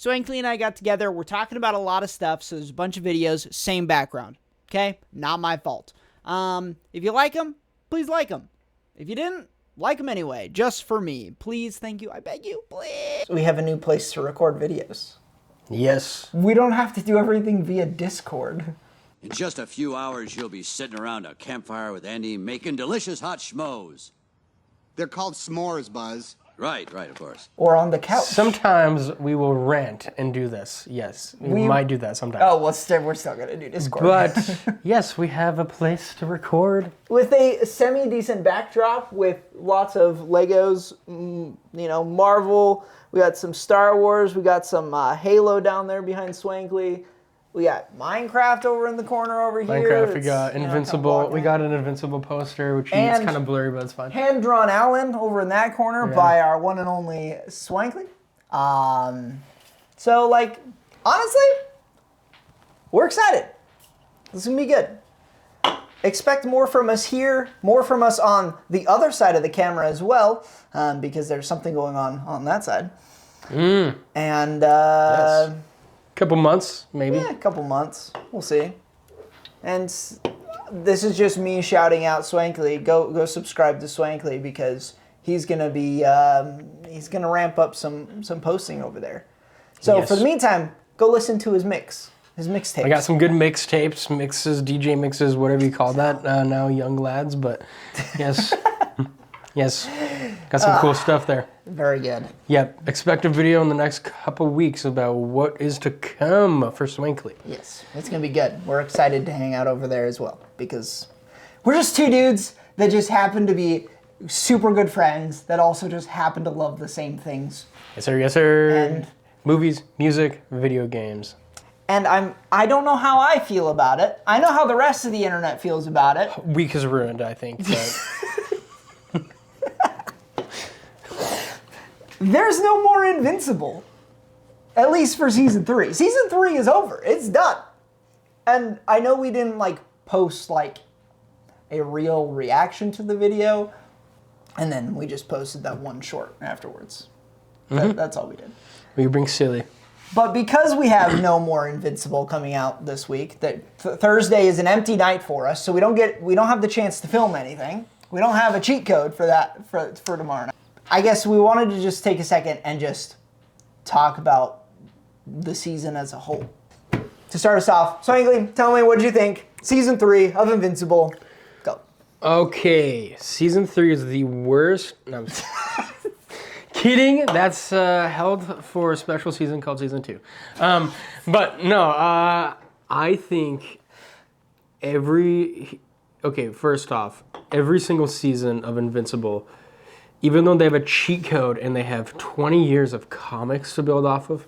Swankley and I got together. We're talking about a lot of stuff, so there's a bunch of videos, same background. Okay? Not my fault. If you like them, please like them. If you didn't, like them anyway, just for me. Please, thank you, I beg you, please. We have a new place to record videos. Yes. We don't have to do everything via Discord. In just a few hours, you'll be sitting around a campfire with Andy making delicious hot schmoes. They're called s'mores, Buzz. Right, of course. Or on the couch. Sometimes we will rant and do this. Yes, we might do that sometimes. Oh, well, we're still going to do Discord. But yes, we have a place to record. With a semi-decent backdrop with lots of Legos, Marvel. We got some Star Wars. We got some Halo down there behind Swankley. We got Minecraft over in the corner over here. Minecraft, we got Invincible. We got an Invincible poster, which is kind of blurry, but it's fine. Hand-drawn Alan over in that corner by our one and only Swankley. So, honestly, we're excited. This is going to be good. Expect more from us here, more from us on the other side of the camera as well, because there's something going on that side. And, yes. Couple months, maybe. Yeah, a couple months. We'll see. And this is just me shouting out Swankley. Go subscribe to Swankley because he's gonna be he's gonna ramp up some posting over there. So for the meantime, go listen to his mixtapes. I got some good mixtapes, mixes, DJ mixes, whatever you call that now, young lads. But yes, yes, got some cool stuff there. Very good. Yep. Expect a video in the next couple weeks about what is to come for Swankley. Yes, it's going to be good. We're excited to hang out over there as well because we're just two dudes that just happen to be super good friends that also just happen to love the same things. Yes, sir. Yes, sir. And movies, music, video games. And I don't know how I feel about it. I know how the rest of the internet feels about it. Week is ruined, I think. But there's no more Invincible. At least for season 3. Season 3 is over. It's done. And I know we didn't post a real reaction to the video. And then we just posted that one short afterwards. That's all we did. We bring silly. But because we have no more Invincible coming out this week, that Thursday is an empty night for us, so we don't have the chance to film anything. We don't have a cheat code for that for tomorrow night. I guess we wanted to just take a second and just talk about the season as a whole. To start us off, Swankley, tell me, what did you think? Season 3 of Invincible. Go. Okay, season 3 is the worst. No, I'm just kidding. That's held for a special season called season 2. But no, I think first off, every single season of Invincible, even though they have a cheat code and they have 20 years of comics to build off of,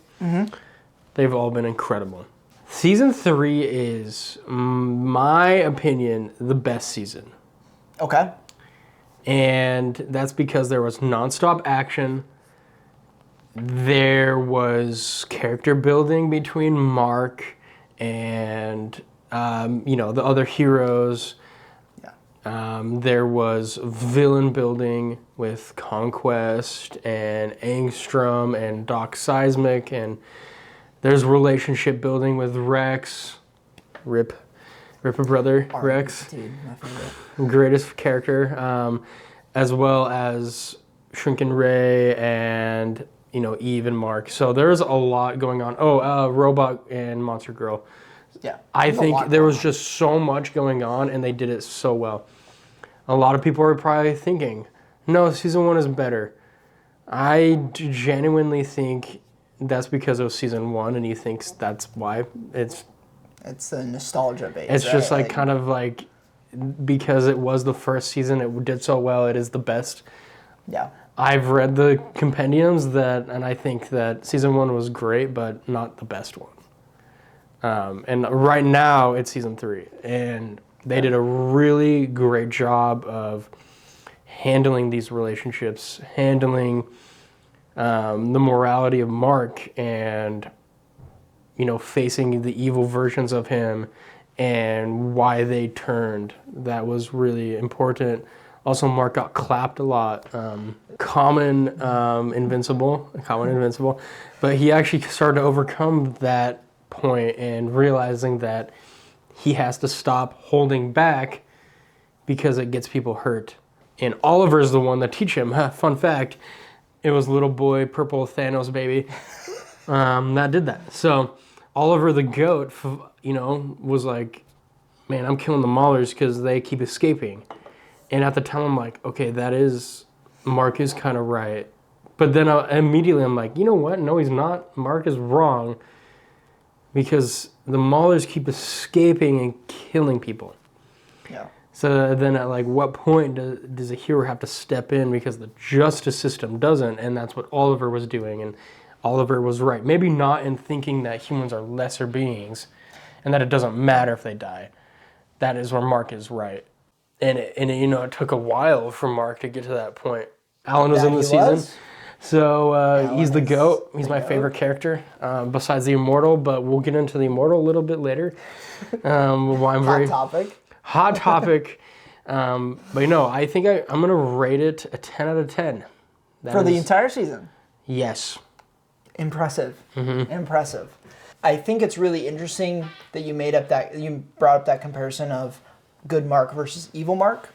they've all been incredible. Season 3 is, my opinion, the best season. Okay. And that's because there was nonstop action. There was character building between Mark and, the other heroes. There was villain building with Conquest and Angstrom and Doc Seismic, and there's relationship building with Rex, Rip a brother, Rex, dude, my favorite. Greatest character, as well as Shrinking Ray and Eve and Mark. So there's a lot going on. Robot and Monster Girl. Yeah, I think there was just so much going on, and they did it so well. A lot of people are probably thinking, no, season 1 is better. I genuinely think that's because it was season 1, and he thinks that's why it's the nostalgia base. It's just because it was the first season, it did so well, it is the best. Yeah. I've read the compendiums and I think that season 1 was great, but not the best one. And right now it's season 3, and they did a really great job of handling these relationships, handling the morality of Mark, and facing the evil versions of him and why they turned. That was really important. Also, Mark got clapped a lot. Common invincible, but he actually started to overcome that point and realizing that he has to stop holding back because it gets people hurt. And Oliver's the one that teach him. Fun fact, it was little boy, purple Thanos baby, that did that. So Oliver the goat, was like, man, I'm killing the Maulers because they keep escaping. And at the time, I'm like, okay, Mark is kind of right. But then immediately I'm like, you know what? No, he's not. Mark is wrong because the Maulers keep escaping and killing people. Yeah. So then at what point does a hero have to step in because the justice system doesn't? And that's what Oliver was doing. And Oliver was right. Maybe not in thinking that humans are lesser beings and that it doesn't matter if they die. That is where Mark is right. And it took a while for Mark to get to that point. Alan was in the season. So he's the GOAT. He's my favorite character besides the Immortal, but we'll get into the Immortal a little bit later. Hot topic. But I think I'm going to rate it a 10 out of 10. For the entire season? Yes. Impressive. Mm-hmm. Impressive. I think it's really interesting that you brought up that comparison of good Mark versus evil Mark.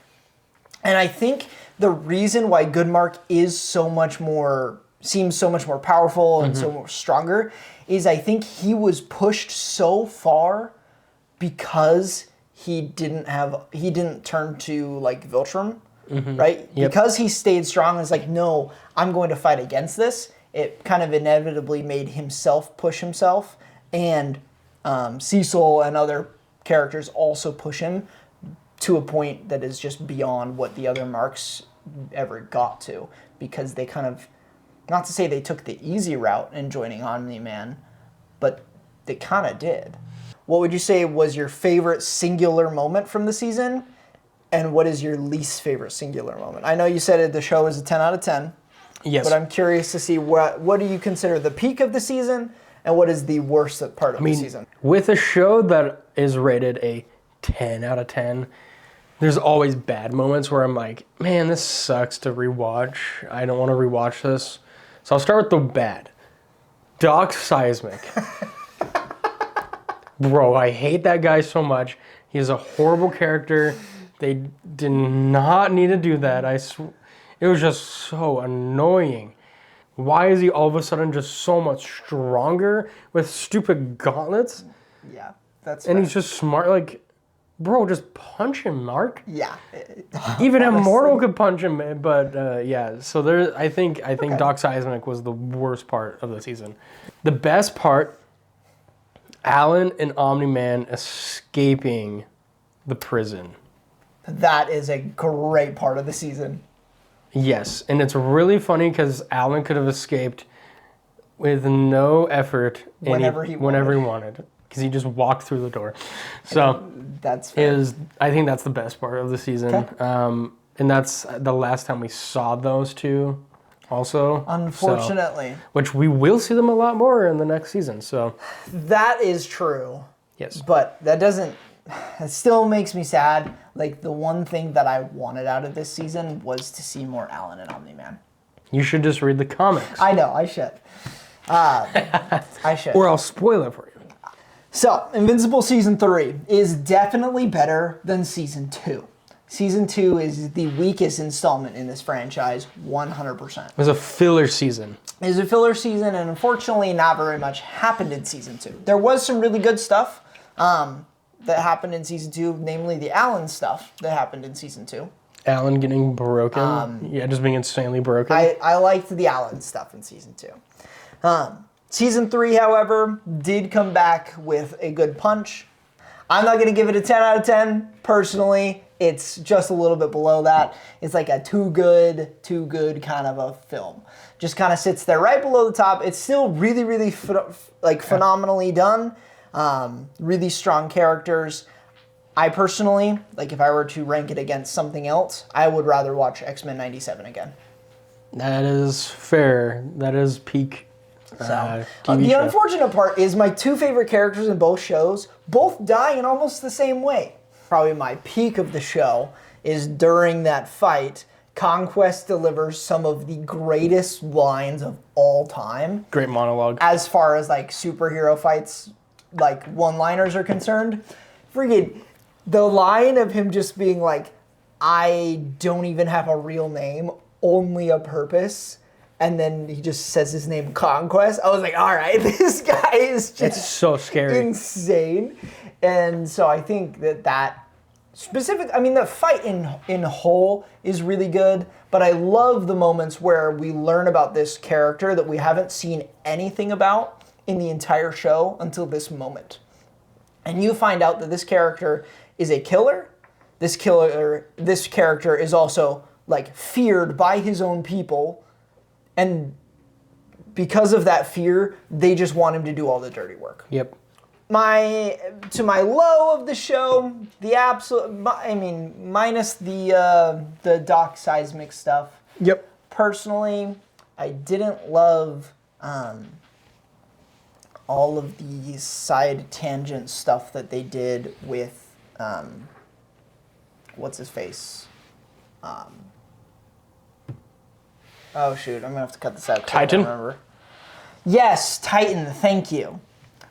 And I think the reason why good Mark seems so much more powerful and so much stronger is I think he was pushed so far because he didn't turn to Viltrum, right? Yep. Because he stayed strong and was like, no, I'm going to fight against this. It kind of inevitably made himself push himself, and Cecil and other characters also push him to a point that is just beyond what the other Marks ever got to, because they kind of, not to say they took the easy route in joining Omni-Man, but they kind of did. What would you say was your favorite singular moment from the season, and what is your least favorite singular moment? I know you said the show is a 10 out of 10. Yes. But I'm curious to see what do you consider the peak of the season, and what is the worst part of the season? With a show that is rated a 10 out of 10, there's always bad moments where I'm like, man, this sucks to rewatch. I don't want to rewatch this. So I'll start with the bad. Doc Seismic. Bro, I hate that guy so much. He's a horrible character. They did not need to do that. It was just so annoying. Why is he all of a sudden just so much stronger with stupid gauntlets? Yeah, that's And he's just smart. Bro, just punch him, Mark. Yeah. Even Immortal could punch him, but yeah. So I think Doc Seismic was the worst part of the season. The best part, Alan and Omni-Man escaping the prison. That is a great part of the season. Yes, and it's really funny because Alan could have escaped with no effort whenever he wanted. Because he just walked through the door. So that's fair. I think that's the best part of the season. Okay. And that's the last time we saw those two also. Unfortunately. Which we will see them a lot more in the next season. So that is true. Yes. But it still makes me sad. The one thing that I wanted out of this season was to see more Alan and Omni-Man. You should just read the comics. I know, I should. I should. Or I'll spoil it for you. So, Invincible Season 3 is definitely better than Season 2. Season 2 is the weakest installment in this franchise, 100%. It was a filler season. It was a filler season, and unfortunately not very much happened in Season 2. There was some really good stuff that happened in Season 2, namely the Alan stuff that happened in Season 2. Alan getting broken? Just being insanely broken? I liked the Alan stuff in Season 2. Season 3, however, did come back with a good punch. I'm not going to give it a 10 out of 10, personally. It's just a little bit below that. It's like a too good kind of a film. Just kind of sits there right below the top. It's still really, really phenomenally done. Really strong characters. I personally, if I were to rank it against something else, I would rather watch X-Men 97 again. That is fair. That is peak. The unfortunate part is my two favorite characters in both shows both die in almost the same way. Probably my peak of the show is during that fight, Conquest delivers some of the greatest lines of all time. Great monologue. As far as like superhero fights, like one-liners are concerned. Freaking the line of him just being like, I don't even have a real name, only a purpose. And then he just says his name, Conquest. I was like, all right, this guy is just It's so scary. insane. And so I think that specific, I mean, the fight in whole is really good, but I love the moments where we learn about this character that we haven't seen anything about in the entire show until this moment. And you find out that this character is a killer. This character is also like feared by his own people, and because of that fear, they just want him to do all the dirty work. Yep. My low of the show, minus the Doc Seismic stuff. Yep. Personally, I didn't love all of the side tangent stuff that they did with what's his face. Oh shoot, I'm gonna have to cut this out. Titan? I don't remember. Yes, Titan. Thank you.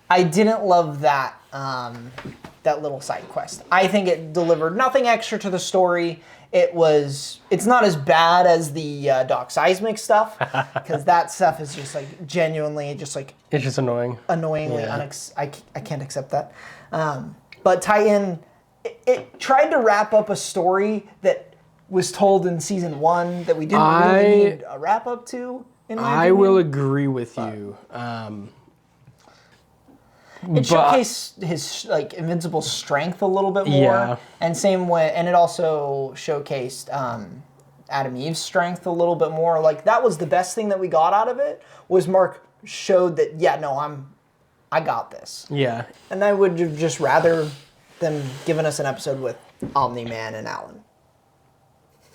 I didn't love that that little side quest. I think it delivered nothing extra to the story. It's not as bad as the Doc Seismic stuff, because that stuff is just like genuinely just like It's just annoying. annoyingly Yeah. I can't accept that. But Titan, it tried to wrap up a story that was told in season 1 that we didn't really need a wrap up to. In my I opinion. will agree with you. It showcased his like invincible strength a little bit more, Yeah. and same way, and it also showcased Adam Eve's strength a little bit more. Like that was the best thing that we got out of it. Was Mark showed that I got this, Yeah. and I would have just rather them given us an episode with Omni-Man and Alan.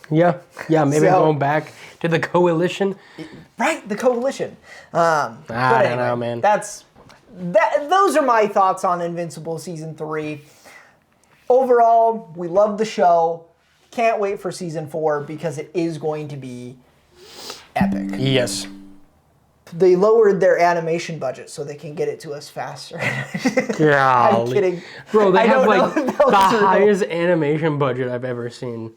Yeah. Yeah. Maybe So- going back to the coalition. Right, the coalition. I don't know, man. Those are my thoughts on Invincible season 3. Overall, we love the show. Can't wait for season 4 because it is going to be epic. Yes. They lowered their animation budget so they can get it to us faster. Yeah. I'm kidding. Bro, they I have don't like know if the those are real. highest animation budget I've ever seen.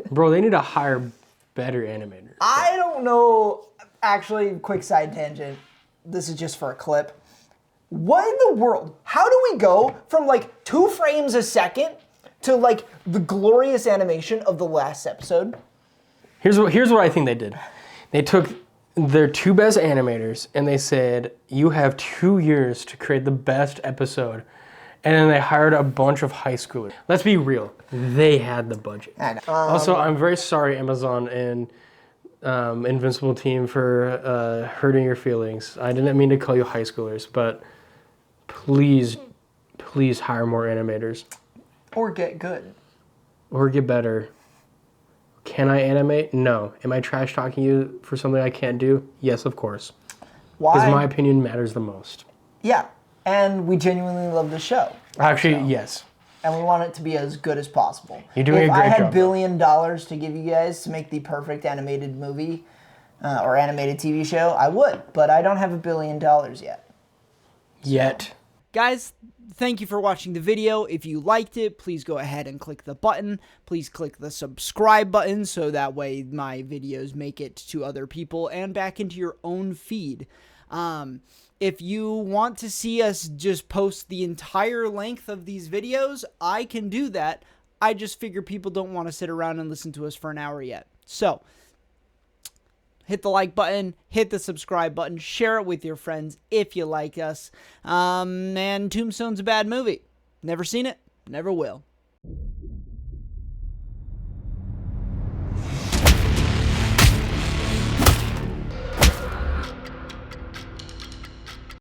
Bro, they need to hire better animators. I don't know. Actually, quick side tangent. This is just for a clip. What in the world? How do we go from like 2 frames a second to like the glorious animation of the last episode? Here's what I think they did. They took their 2 best animators and they said, you have 2 years to create the best episode. And then they hired a bunch of high schoolers. Let's be real. They had the budget. I know. Also, I'm very sorry, Amazon and Invincible team, for hurting your feelings. I didn't mean to call you high schoolers, but please hire more animators. Or get good. Or get better. Can I animate? No. Am I trash talking you for something I can't do? Yes, of course. Why? Because my opinion matters the most. Yeah, and we genuinely love the show. Actually, yes. And we want it to be as good as possible. You're doing if a great I had job, $1 billion to give you guys to make the perfect animated movie or animated TV show, I would. But I don't have $1 billion yet. Yet. Guys, thank you for watching the video. If you liked it, please go ahead and click the button. Please click the subscribe button so that way my videos make it to other people and back into your own feed. If you want to see us just post the entire length of these videos, I can do that. I just figure people don't want to sit around and listen to us for an hour yet. So, hit the like button, hit the subscribe button, share it with your friends if you like us. And Tombstone's a bad movie. Never seen it, never will.